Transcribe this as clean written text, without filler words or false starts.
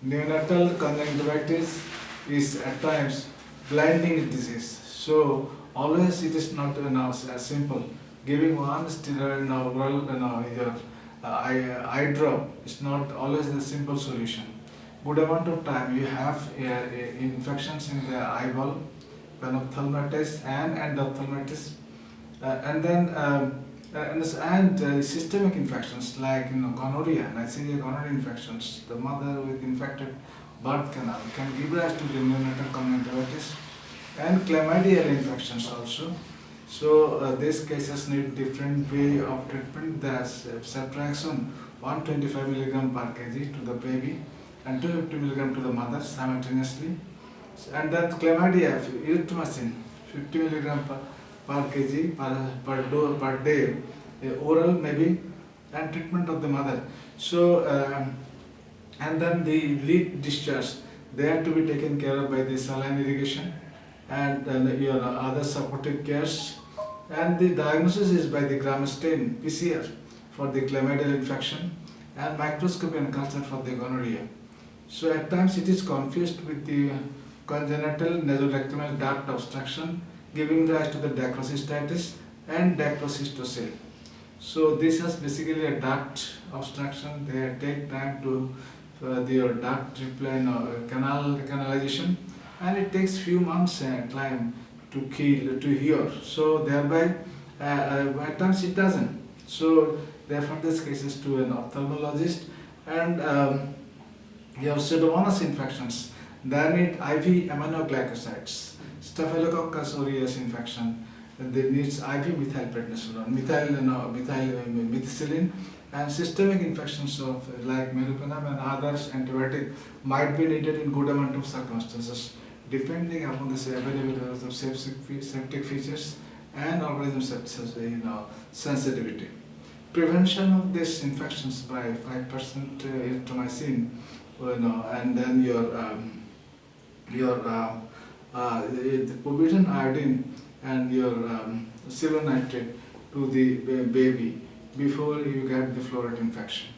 Neonatal conjunctivitis is at times blinding disease. So always it is not as simple. Giving one steroid oral your eye drop is not always the simple solution. Good amount of time you have infections in the eyeball, panophthalmitis and endophthalmitis, and then systemic infections like gonorrhea, Neisseria gonorrhea infections. The mother with infected birth canal can give rise to the neonatal conjunctivitis and chlamydial infections also. So these cases need different way of treatment. There's ceftriaxone 125 mg per kg to the baby and 250 mg to the mother simultaneously. And then chlamydia, erythromycin 50 mg per kg per day, oral maybe, and treatment of the mother. So and then the lead discharge, they have to be taken care of by the saline irrigation and your other supportive cares. And the diagnosis is by the gram stain PCR for the chlamydial infection and microscopy and culture for the gonorrhea. So at times it is confused with the congenital nasorectal duct obstruction, giving rise to the dacrocystitis and dacrocystocele. So this is basically a duct obstruction. They take time to your duct canalization, and it takes few months time to heal. So thereby at times it doesn't. So they refer these cases to an ophthalmologist. And your pseudomonas infections, they need IV aminoglycosides. Staphylococcus aureus infection, they needs IV methylprednisolone, methicillin, and systemic infections of like meropenem and others antibiotic might be needed in good amount of circumstances, depending upon the availability of septic features and organism sensitivity. Prevention of these infections by 5% erythromycin, and then your the povidone iodine and your silver nitrate to the baby before you get the florid infection.